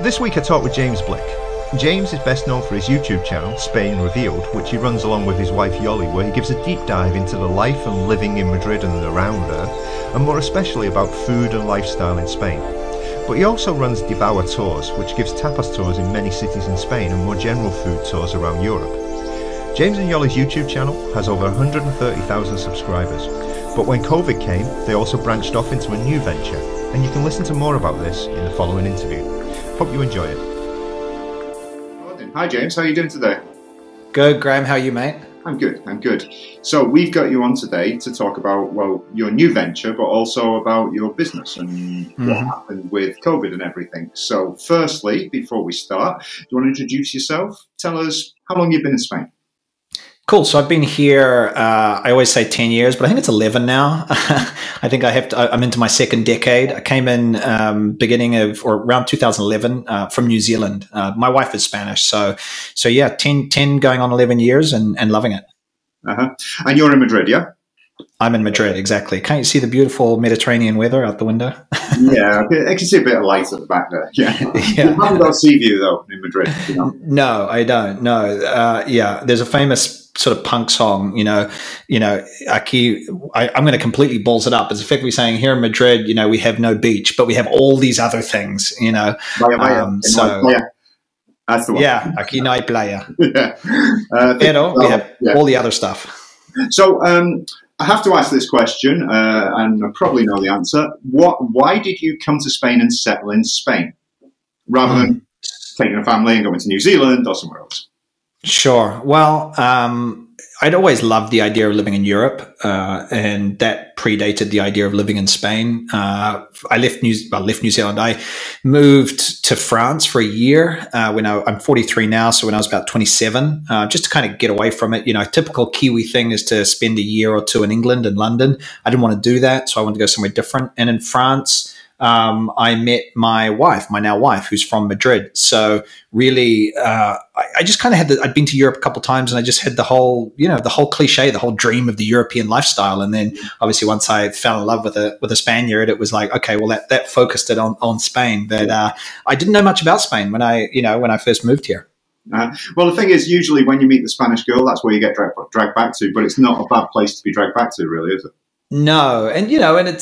This week I talked with James Blick. James is best known for his YouTube channel, Spain Revealed, which he runs along with his wife Yoli, where he gives a deep dive into the life and living in Madrid and around her, and more especially about food and lifestyle in Spain. But he also runs Devour Tours, which gives tapas tours in many cities in Spain and more general food tours around Europe. James and Yoli's YouTube channel has over 130,000 subscribers, but when COVID came, they also branched off into a new venture, and you can listen to more about this in the following interview. Hope you enjoy it. Hi James, how are you doing today? Good, Graham, how are you, mate? I'm good. So we've got you on today to talk about, well, your new venture, but also about your business and what happened with COVID and everything. So firstly, before we start, do you want to introduce yourself? Tell us how long you've been in Spain. Cool. So I've been here, I always say 10 years, but I think it's 11 now. I think I'm into my second decade. I came in beginning of, or around 2011 from New Zealand. My wife is Spanish. So yeah, 10 going on 11 years and loving it. And you're in Madrid, yeah? I'm in Madrid, exactly. Can't you see the beautiful Mediterranean weather out the window? Yeah, I can see a bit of light at the back there. Yeah. You haven't got a sea view, though, in Madrid. You know? No, I don't. No. Yeah, there's a famous sort of punk song, aquí, I'm going to completely balls it up. It's effectively saying here in Madrid, we have no beach, but we have all these other things, Vaya. That's the one. Yeah, aquí no hay playa. Yeah. Pero we have all the other stuff. So I have to ask this question, and I probably know the answer. Why did you come to Spain and settle in Spain rather than taking a family and going to New Zealand or somewhere else? Sure. Well, I'd always loved the idea of living in Europe, and that predated the idea of living in Spain. I left New Zealand. I moved to France for a year when I'm 43 now, so when I was about 27, just to kind of get away from it. A typical Kiwi thing is to spend a year or two in England and London. I didn't want to do that, so I wanted to go somewhere different. And in France, I met my now wife, who's from Madrid. So really, I just kind of I'd been to Europe a couple of times, and I just had the whole cliche, the whole dream of the European lifestyle. And then obviously once I fell in love with a Spaniard, it was like, okay, well that focused it on Spain. But I didn't know much about Spain when I first moved here. Well, the thing is, usually when you meet the Spanish girl, that's where you get dragged back to, but it's not a bad place to be dragged back to, really, is it? No. And,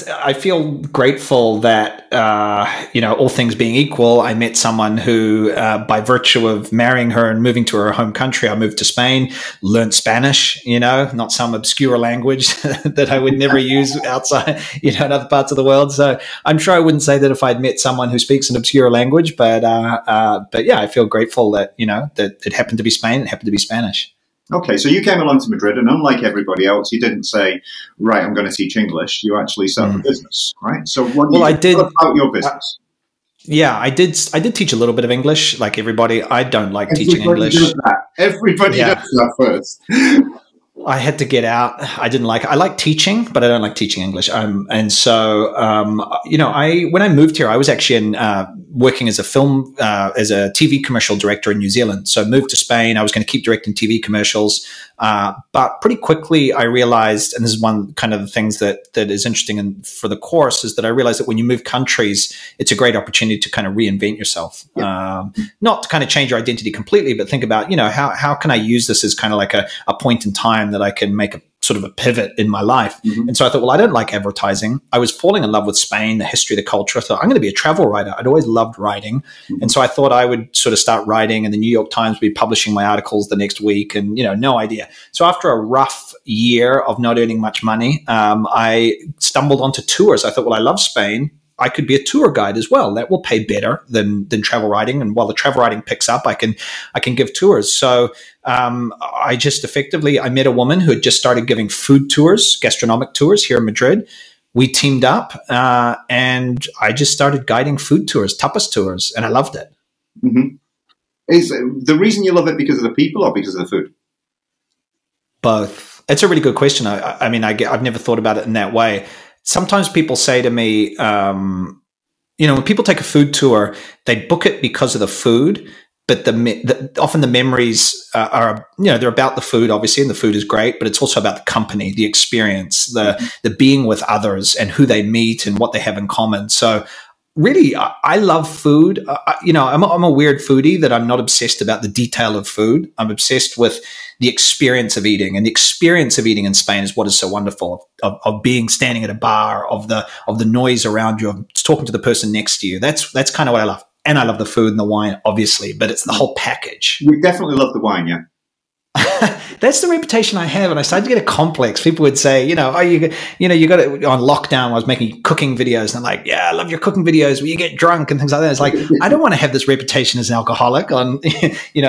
I feel grateful that, all things being equal, I met someone who, by virtue of marrying her and moving to her home country, I moved to Spain, learned Spanish, not some obscure language that I would never use outside, in other parts of the world. So I'm sure I wouldn't say that if I'd met someone who speaks an obscure language, but yeah, I feel grateful that, that it happened to be Spain, it happened to be Spanish. Okay, so you came along to Madrid, and unlike everybody else, you didn't say, right, I'm going to teach English. You actually set up a business, right? So what about your business? Yeah, I did teach a little bit of English, like everybody. I don't like teaching English. Everybody does that first. I had to get out. I like teaching, but I don't like teaching English. And so, when I moved here, I was actually working as a TV commercial director in New Zealand. So I moved to Spain. I was going to keep directing TV commercials. But pretty quickly I realized, and this is one kind of the things that is interesting for the course, is that I realized that when you move countries, it's a great opportunity to kind of reinvent yourself. Yeah. Not to kind of change your identity completely, but think about, how can I use this as kind of like a point in time that I can make a sort of a pivot in my life. And so I thought, well, I don't like advertising. I was falling in love with Spain, the history, the culture. I thought, I'm going to be a travel writer. I'd always loved writing. And so I thought I would sort of start writing, and the New York Times would be publishing my articles the next week, and, no idea. So after a rough year of not earning much money, I stumbled onto tours. I thought, well, I love Spain. I could be a tour guide as well. That will pay better than travel writing. And while the travel writing picks up, I can give tours. So I met a woman who had just started giving food tours, gastronomic tours here in Madrid. We teamed up, and I just started guiding food tours, tapas tours, and I loved it. Is the reason you love it because of the people or because of the food? Both. It's a really good question. I've never thought about it in that way. Sometimes people say to me, when people take a food tour, they book it because of the food, but often the memories are, they're about the food, obviously, and the food is great, but it's also about the company, the experience, the being with others and who they meet and what they have in common. So really, I love food. I'm a weird foodie that I'm not obsessed about the detail of food. I'm obsessed with the experience of eating, and the experience of eating in Spain is what is so wonderful of being standing at a bar, of the noise around you, of talking to the person next to you. That's kind of what I love. And I love the food and the wine, obviously, but it's the whole package. We definitely love the wine, yeah. That's the reputation I have, and I started to get a complex. People would say, you got it on lockdown. I was making cooking videos, and I'm like, yeah, I love your cooking videos where you get drunk and things like that. It's like, I don't want to have this reputation as an alcoholic on,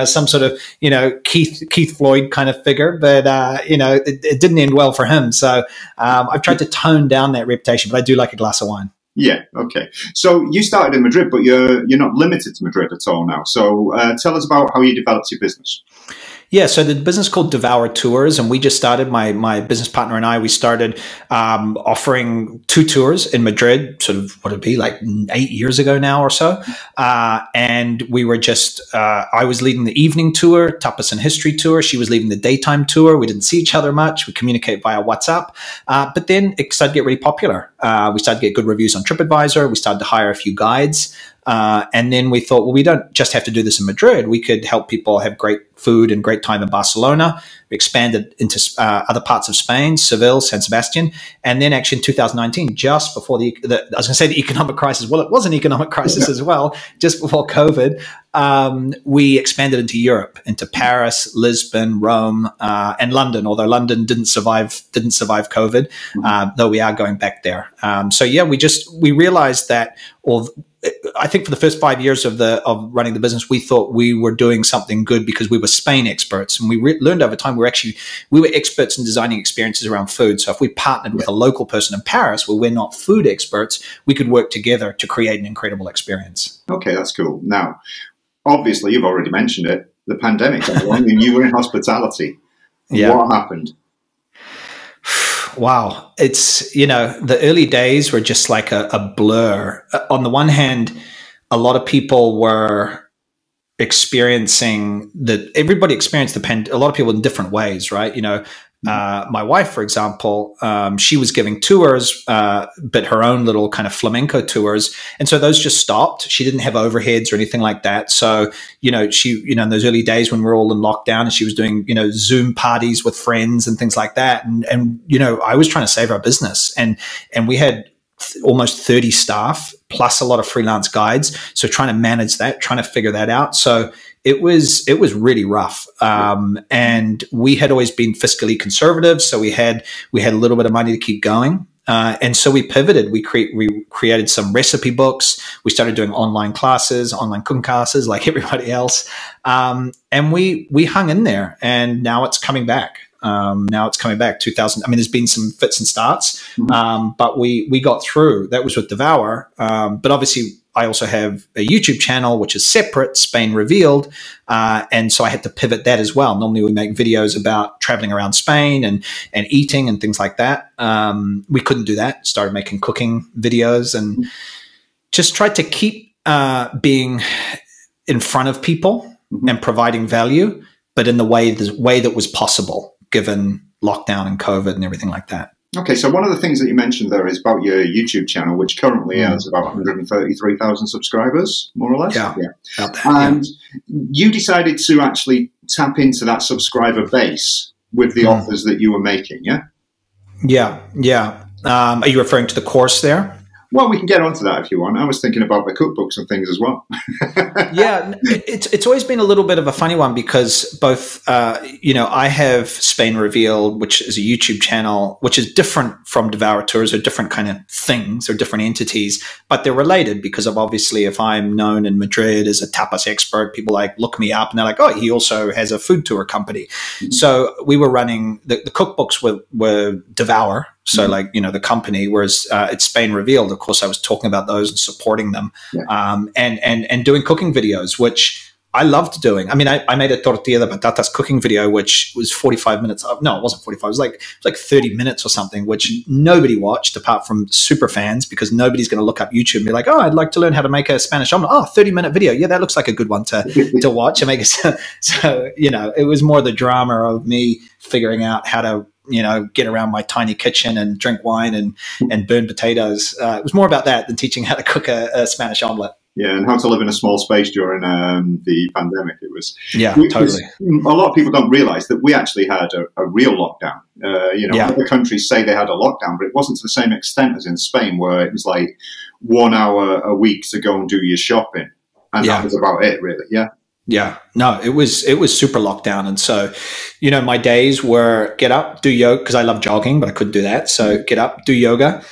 some sort of, Keith Floyd kind of figure, but it didn't end well for him. So I've tried to tone down that reputation, but I do like a glass of wine. Yeah. Okay. So you started in Madrid, but you're not limited to Madrid at all now. So tell us about how you developed your business. Yeah, so the business called Devour Tours, and we just started, my business partner and I, we started offering 2 tours in Madrid, sort of, what would it be, like 8 years ago now or so. And we were just, I was leading the evening tour, Tapas and History tour. She was leading the daytime tour. We didn't see each other much. We communicate via WhatsApp. But then it started to get really popular. We started to get good reviews on TripAdvisor. We started to hire a few guides. And then we thought, well, we don't just have to do this in Madrid. We could help people have great food and great time in Barcelona. We expanded into other parts of Spain, Seville, San Sebastian. And then actually in 2019, just before I was going to say the economic crisis. Well, it was an economic crisis as well, just before COVID. We expanded into Europe, into Paris, Lisbon, Rome, and London, although London didn't survive COVID, though we are going back there. We realized that, I think for the first 5 years of running the business, we thought we were doing something good because we were Spain experts, and we learned over time we were experts in designing experiences around food. So if we partnered with a local person in Paris, where we're not food experts, we could work together to create an incredible experience. Okay, that's cool. Now, obviously, you've already mentioned it, the pandemic came along, and you were in hospitality. Yeah. What happened? Wow. It's, the early days were just like a blur. On the one hand, a lot of people were experiencing everybody experienced a lot of people in different ways, right? My wife, for example, she was giving tours, but her own little kind of flamenco tours. And so those just stopped. She didn't have overheads or anything like that. So, she, in those early days when we were all in lockdown, and she was doing, Zoom parties with friends and things like that. And I was trying to save our business, and we had almost 30 staff plus a lot of freelance guides. So trying to manage that, trying to figure that out. So it was really rough. And we had always been fiscally conservative. So we had a little bit of money to keep going. And so we pivoted. We created some recipe books. We started doing online cooking classes like everybody else. And we hung in there, and now it's coming back. 2000. I mean, there's been some fits and starts, but we got through. That was with Devour. But obviously, I also have a YouTube channel, which is separate, Spain Revealed. And so I had to pivot that as well. Normally, we make videos about traveling around Spain and eating and things like that. We couldn't do that. Started making cooking videos and just tried to keep being in front of people and providing value, but in the way that was possible, given lockdown and COVID and everything like that. Okay, so one of the things that you mentioned there is about your YouTube channel, which currently has about 133,000 subscribers, more or less. Yeah. And you decided to actually tap into that subscriber base with the offers that you were making, yeah? Yeah. Are you referring to the course there? Well, we can get onto that if you want. I was thinking about the cookbooks and things as well. Yeah, it's always been a little bit of a funny one because both, I have Spain Revealed, which is a YouTube channel, which is different from Devour Tours, or different kind of things or different entities, but they're related because of obviously if I'm known in Madrid as a tapas expert, people look me up and they're like, oh, he also has a food tour company. So we were running, the cookbooks were Devour. So the company, whereas it's Spain Revealed, of course, I was talking about those and supporting them and doing cooking videos, which I loved doing. I mean, I made a tortilla de patatas cooking video, which was 45 minutes. No, it wasn't 45. It was like 30 minutes or something, which nobody watched apart from super fans, because nobody's going to look up YouTube and be like, oh, I'd like to learn how to make a Spanish omelet. Oh, 30-minute video. Yeah, that looks like a good one to watch and make it. So, you know, it was more the drama of me figuring out how to, you know, get around my tiny kitchen and drink wine and burn potatoes. It was more about that than teaching how to cook a Spanish omelet. Yeah, and how to live in a small space during the pandemic. It was totally. A lot of people don't realise that we actually had a real lockdown. You know, other countries say they had a lockdown, but it wasn't to the same extent as in Spain, where it was like 1 hour a week to go and do your shopping, and that was about it, really. Yeah. Yeah, no, it was super lockdown. And so, you know, my days were get up, do yoga, because I love jogging, but I couldn't do that. So get up, do yoga,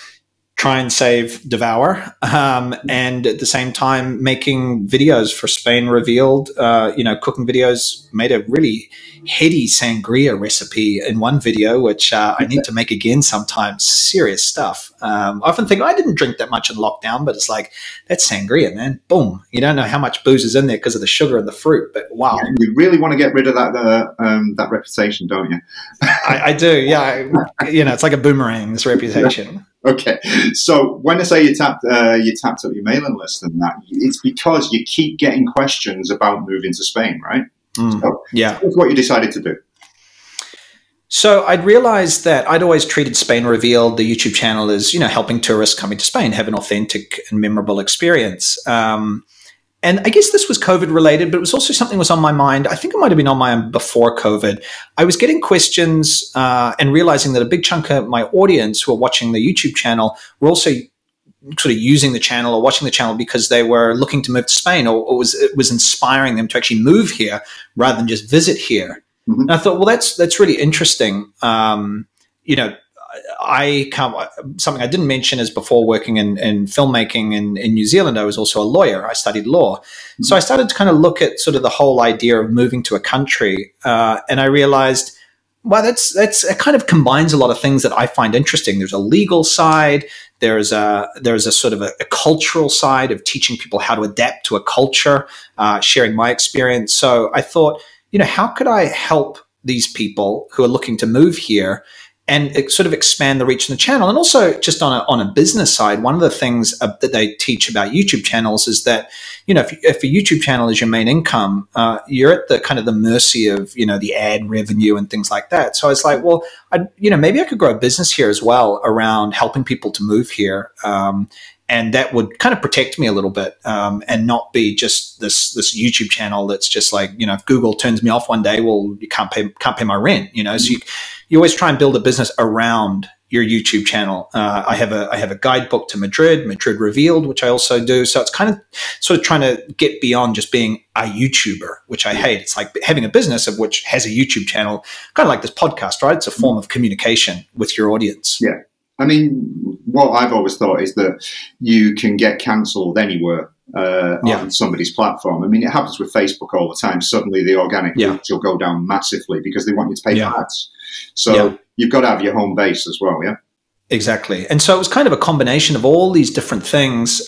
try and save Devour, and at the same time making videos for Spain Revealed, you know, cooking videos. Made a really heady sangria recipe in one video, which I need to make again sometime. Serious stuff. I often think I didn't drink that much in lockdown, but it's like, that's sangria, man. Boom. You don't know how much booze is in there because of the sugar and the fruit, but wow. Yeah, you really want to get rid of that reputation, don't you? I do, yeah. You know, it's like a boomerang, this reputation. Okay, so when I say you tapped up your mailing list and that, it's because you keep getting questions about moving to Spain, right? So, yeah. That's what you decided to do. So I'd realized that I'd always treated Spain Revealed, the YouTube channel, as, you know, helping tourists coming to Spain have an authentic and memorable experience. And I guess this was COVID related, but it was also something that was on my mind. I think it might have been on my mind before COVID. I was getting questions and realizing that a big chunk of my audience who are watching the YouTube channel were also sort of using the channel or watching the channel because they were looking to move to Spain, or it was inspiring them to actually move here rather than just visit here. Mm-hmm. And I thought, well, that's really interesting. You know, something I didn't mention is before working in filmmaking in New Zealand, I was also a lawyer. I studied law. Mm-hmm. So I started to kind of look at sort of the whole idea of moving to a country. And I realized, well, it kind of combines a lot of things that I find interesting. There's a legal side. There's a sort of a cultural side of teaching people how to adapt to a culture, sharing my experience. So I thought, you know, how could I help these people who are looking to move here and sort of expand the reach of the channel? And also just on a business side, one of the things that they teach about YouTube channels is that, you know, if a YouTube channel is your main income, you're at the kind of the mercy of, you know, the ad revenue and things like that. So I was like, well, maybe I could grow a business here as well around helping people to move here. And that would kind of protect me a little bit, and not be just this YouTube channel that's just like, you know, if Google turns me off one day, well, you can't pay my rent, you know. So you always try and build a business around your YouTube channel. I have a guidebook to Madrid Revealed, which I also do. So it's kind of sort of trying to get beyond just being a YouTuber, which I hate. It's like having a business of which has a YouTube channel, kind of like this podcast, right? It's a form of communication with your audience. Yeah. I mean, what I've always thought is that you can get cancelled anywhere on somebody's platform. I mean, it happens with Facebook all the time. Suddenly the organic reach will go down massively because they want you to pay for ads. So you've got to have your home base as well, yeah? Exactly. And so it was kind of a combination of all these different things,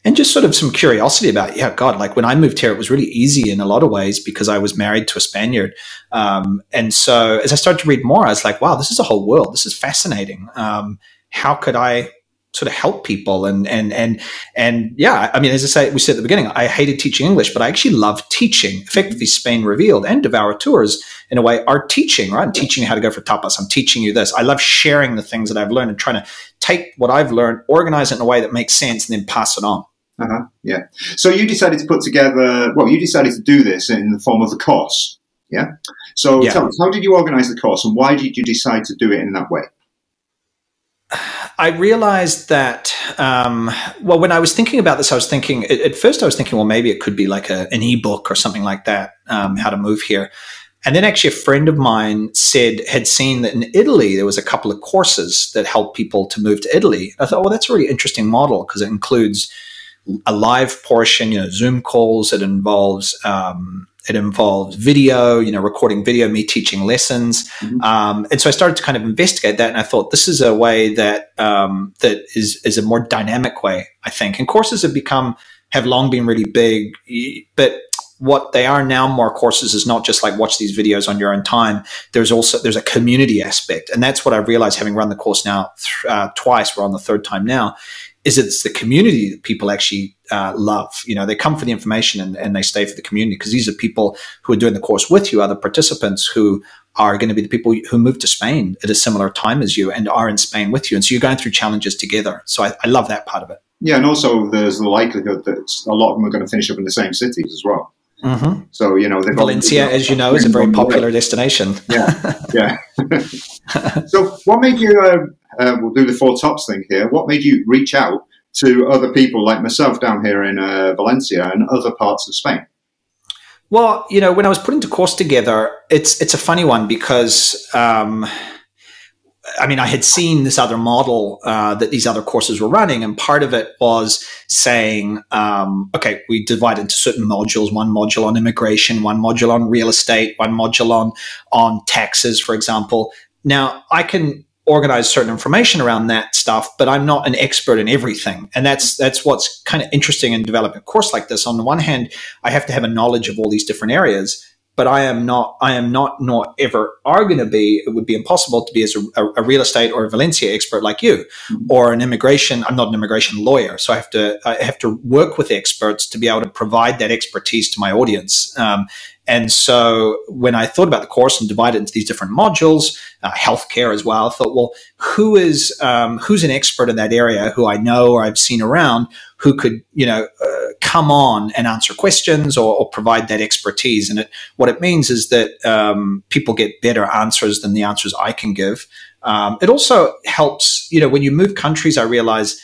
and just sort of some curiosity about, God, like when I moved here, it was really easy in a lot of ways because I was married to a Spaniard. And so as I started to read more, I was like, wow, this is a whole world. This is fascinating. How could I sort of help people? And yeah, I mean, as I say, we said at the beginning, I hated teaching English, but I actually love teaching. Effectively, Spain Revealed and Devour Tours, in a way, are teaching, right? I'm teaching you how to go for tapas. I'm teaching you this. I love sharing the things that I've learned and trying to take what I've learned, organize it in a way that makes sense, and then pass it on. Yeah. So you decided to you decided to do this in the form of a course. Yeah. So tell us, how did you organize the course, and why did you decide to do it in that way? I realized that, when I was thinking about this, I was thinking, at first I was thinking, well, maybe it could be like an ebook or something like that, how to move here. And then actually a friend of mine had seen that in Italy, there was a couple of courses that helped people to move to Italy. I thought, well, that's a really interesting model because it includes a live portion, you know, Zoom calls. It involves video, you know, recording video, me teaching lessons. Mm-hmm. And so I started to kind of investigate that. And I thought this is a way that is a more dynamic way, I think. And courses have long been really big, but what they are now more courses is not just like watch these videos on your own time. There's a community aspect. And that's what I realized having run the course now twice, we're on the third time now, is it's the community that people actually love. You know, they come for the information and they stay for the community, because these are people who are doing the course with you, other participants who are going to be the people who moved to Spain at a similar time as you and are in Spain with you. And so you're going through challenges together. So I love that part of it. Yeah, and also there's the likelihood that a lot of them are going to finish up in the same cities as well. Mm-hmm. So, you know, Valencia, as you know, is a very popular destination. Yeah, yeah. So what made you, we'll do the four tops thing here, what made you reach out to other people like myself down here in Valencia and other parts of Spain? Well, you know, when I was putting the course together, it's a funny one because, I mean, I had seen this other model that these other courses were running, and part of it was saying, okay, we divide into certain modules, one module on immigration, one module on real estate, one module on taxes, for example. Now, I can organize certain information around that stuff, but I'm not an expert in everything. And that's what's kind of interesting in developing a course like this. On the one hand, I have to have a knowledge of all these different areas, but I am not, nor ever are going to be, it would be impossible to be as a real estate or a Valencia expert like you, or an immigration. I'm not an immigration lawyer. So I have to work with experts to be able to provide that expertise to my audience. And so when I thought about the course and divided it into these different modules, healthcare as well, I thought, well, who's an expert in that area who I know or I've seen around who could, you know, come on and answer questions or provide that expertise. And what it means is that people get better answers than the answers I can give. It also helps, you know, when you move countries, I realize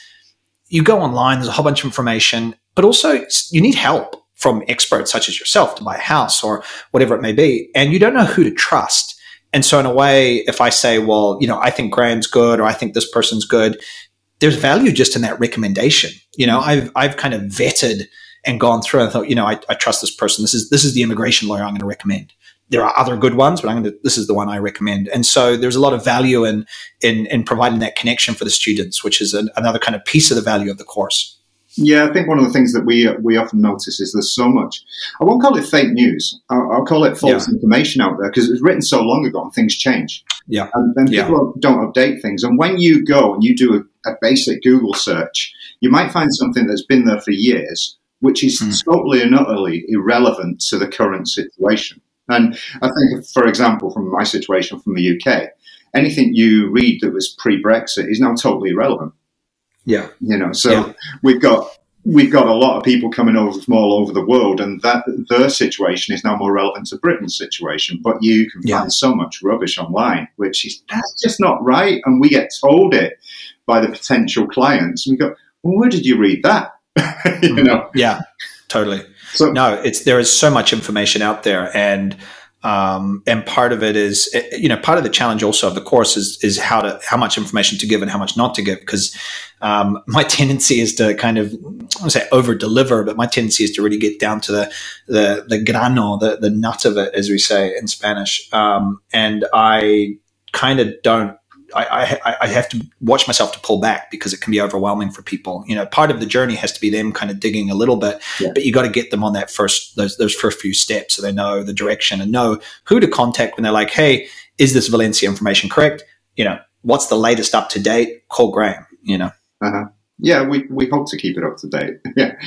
you go online, there's a whole bunch of information, but also you need help from experts such as yourself to buy a house or whatever it may be. And you don't know who to trust. And so in a way, if I say, well, you know, I think Graham's good, or I think this person's good, there's value just in that recommendation. You know, I've kind of vetted and gone through and thought, you know, I trust this person. This is the immigration lawyer I'm going to recommend. There are other good ones, but this is the one I recommend. And so there's a lot of value in providing that connection for the students, which is another kind of piece of the value of the course. Yeah, I think one of the things that we often notice is there's so much, I won't call it fake news, I'll call it false information out there, because it was written so long ago and things change. Yeah. And people don't update things. And when you go and you do a basic Google search, you might find something that's been there for years, which is totally and utterly irrelevant to the current situation. And I think, for example, from my situation from the UK, anything you read that was pre-Brexit is now totally irrelevant. Yeah, you know, so we've got a lot of people coming over from all over the world, and that their situation is now more relevant to Britain's situation. But you can find so much rubbish online, that's just not right. And we get told it by the potential clients. And we go, well, where did you read that? You know? Yeah, totally. So there is so much information out there, and part of it is, you know, part of the challenge also of the course is how much information to give and how much not to give. Because my tendency is to kind of, I don't want to say over deliver, but my tendency is to really get down to the grano, the nut of it, as we say in Spanish. And I kind of don't. I have to watch myself to pull back, because it can be overwhelming for people. You know, part of the journey has to be them kind of digging a little bit, but you got to get them on that those first few steps so they know the direction and know who to contact when they're like, hey, is this Valencia information correct? You know, what's the latest up to date? Call Graham, you know. Yeah, we hope to keep it up to date. Yeah.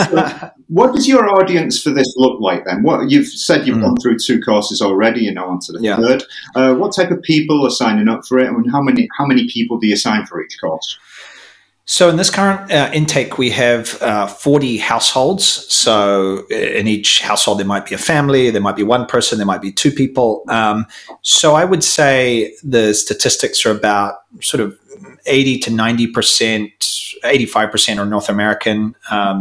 So what does your audience for this look like then? What you've said, you've gone through 2 courses already, you're now on to the third. What type of people are signing up for it, and how many people do you sign for each course? So in this current intake, we have 40 households. So in each household, there might be a family, there might be one person, there might be 2 people. So I would say the statistics are about sort of 80 to 90%, 85% are North American,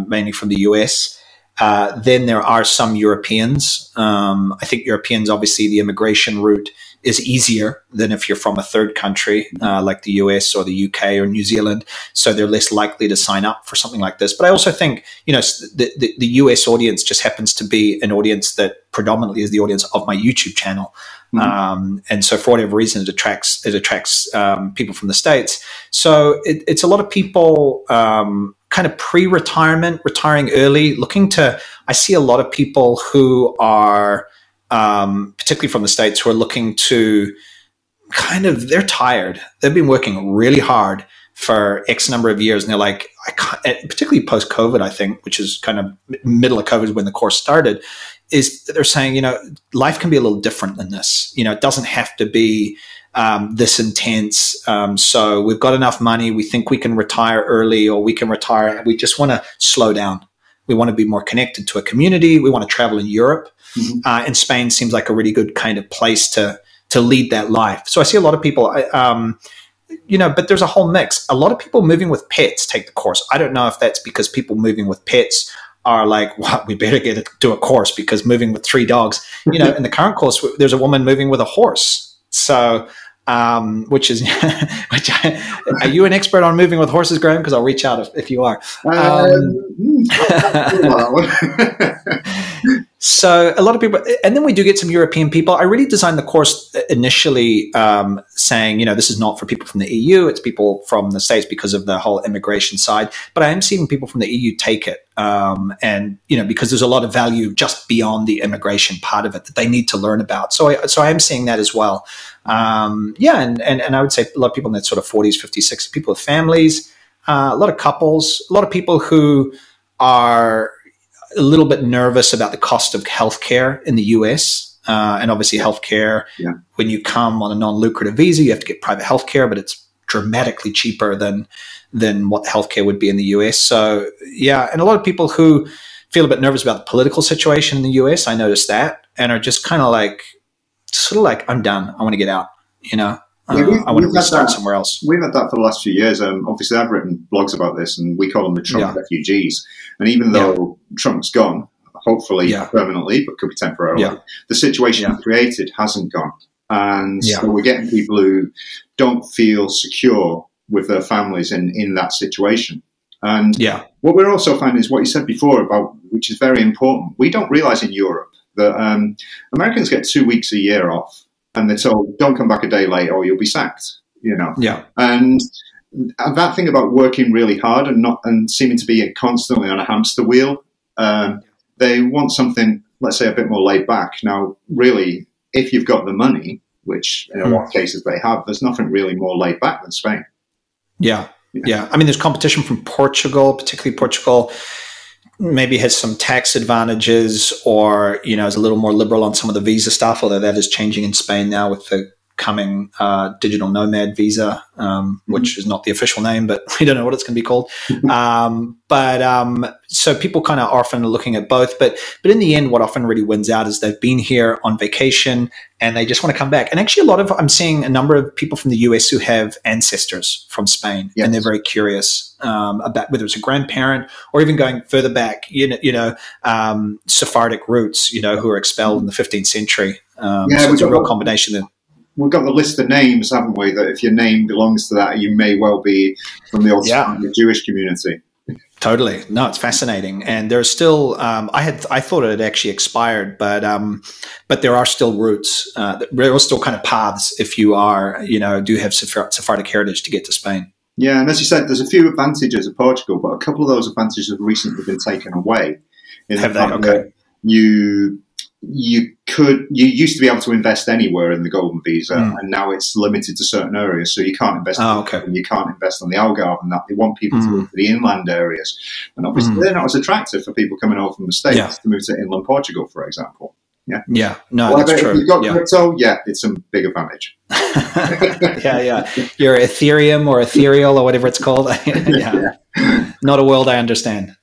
mainly from the US. Then there are some Europeans. I think Europeans, obviously, the immigration route is easier than if you're from a third country like the US or the UK or New Zealand. So they're less likely to sign up for something like this. But I also think, you know, the US audience just happens to be an audience that predominantly is the audience of my YouTube channel. And so for whatever reason, it attracts people from the States. So it's a lot of people kind of pre-retirement, retiring early, I see a lot of people who are, particularly from the States, who are looking to they're tired. They've been working really hard for X number of years. And they're like, I can't, particularly post-COVID, I think, which is kind of middle of COVID when the course started, is they're saying, life can be a little different than this. It doesn't have to be this intense. So we've got enough money. We think we can retire early, or we can retire. We just want to slow down. We want to be more connected to a community. We want to travel in Europe. And Spain seems like a really good kind of place to lead that life. So I see a lot of people, but there's a whole mix. A lot of people moving with pets take the course. I don't know if that's because people moving with pets are like, well, we better do a course, because moving with 3 dogs, in the current course, there's a woman moving with a horse. So, are you an expert on moving with horses, Graham? Because I'll reach out if you are. So a lot of people, and then we do get some European people. I really designed the course initially saying, this is not for people from the EU, it's people from the States because of the whole immigration side. But I am seeing people from the EU take it. And, because there's a lot of value just beyond the immigration part of it that they need to learn about. So I am seeing that as well. And I would say a lot of people in that sort of 40s, 50s, 60s, people with families, a lot of couples, a lot of people who are a little bit nervous about the cost of healthcare in the US. And obviously healthcare, when you come on a non-lucrative visa, you have to get private healthcare, but it's dramatically cheaper than what healthcare would be in the US. So and a lot of people who feel a bit nervous about the political situation in the US, I noticed that, and are just kind of like, I'm done. I want to get out, I want to restart somewhere else. We've had that for the last few years. Obviously, I've written blogs about this, and we call them the Trump refugees. And even though Trump's gone, hopefully permanently, but could be temporarily, the situation created hasn't gone. And so we're getting people who don't feel secure with their families in that situation. And what we're also finding is what you said before about, which is very important. We don't realize in Europe that Americans get 2 weeks a year off, and they're told, don't come back a day late or you'll be sacked, And that thing about working really hard and seeming to be constantly on a hamster wheel, they want something, let's say, a bit more laid back. Now, really, if you've got the money, which in a lot of cases they have, there's nothing really more laid back than Spain. Yeah. I mean, there's competition from Portugal, particularly Portugal maybe has some tax advantages, or, is a little more liberal on some of the visa stuff, although that is changing in Spain now with the coming digital Nomad visa, which is not the official name, but we don't know what it's going to be called. So people kind of often are looking at both, but in the end, what often really wins out is they've been here on vacation and they just want to come back. And actually I'm seeing a number of people from the US who have ancestors from Spain, and they're very curious about whether it's a grandparent or even going further back, Sephardic roots, who were expelled in the 15th century. So it's a real combination there. We've got the list of names, haven't we? That if your name belongs to that, you may well be from the old Jewish community. Totally. No, it's fascinating. And there's still, I thought it had actually expired, but there are still roots. There are still kind of paths if you are, do have Sephardic heritage to get to Spain. Yeah. And as you said, there's a few advantages of Portugal, but a couple of those advantages have recently been taken away. Have they? Okay. You used to be able to invest anywhere in the golden visa, and now it's limited to certain areas. So you can't invest and you can't invest on the Algarve, and that they want people to move to the inland areas. And obviously they're not as attractive for people coming over from the States to move to inland Portugal, for example. Yeah. No, that's true. If you've got crypto, it's a big advantage. You're Ethereum or ethereal or whatever it's called. Not a world I understand.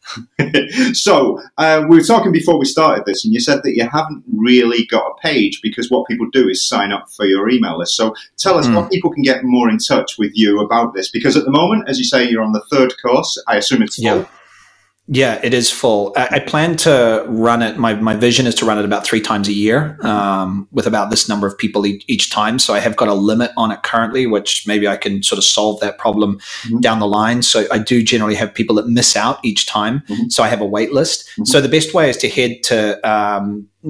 So we were talking before we started this, and you said that you haven't really got a page because what people do is sign up for your email list. So tell us what people can get more in touch with you about this, because at the moment, as you say, you're on the 3rd course. I assume it's full. Yeah, it is full. I plan to run it. My vision is to run it about 3 times a year, with about this number of people each time. So I have got a limit on it currently, which maybe I can sort of solve that problem down the line. So I do generally have people that miss out each time. So I have a wait list. So the best way is to head to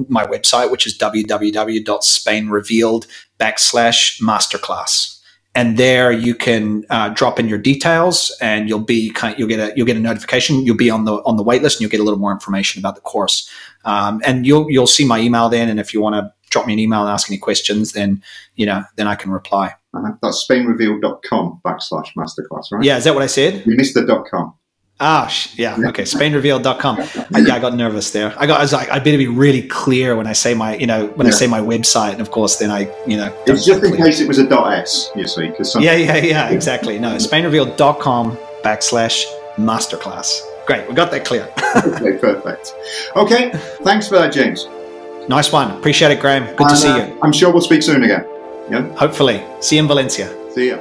my website, which is www.spainrevealed.com/masterclass. And there you can drop in your details, and you'll get a notification. You'll be on the wait list, and you'll get a little more information about the course. And you'll see my email then. And if you want to drop me an email and ask any questions, then I can reply. That's SpainRevealed.com/masterclass, right? Yeah, is that what I said? You missed the .com. Yeah. Okay. SpainRevealed.com. I got nervous there. I was like, I better be really clear when I say my, I say my website. And of course, then it's just in case it was a .s, you see. Yeah, exactly. No, SpainRevealed.com/masterclass. Great. We got that clear. Okay, perfect. Okay. Thanks for that, James. Nice one. Appreciate it, Graham. Good to see you. I'm sure we'll speak soon again. Yeah. Hopefully. See you in Valencia. See ya.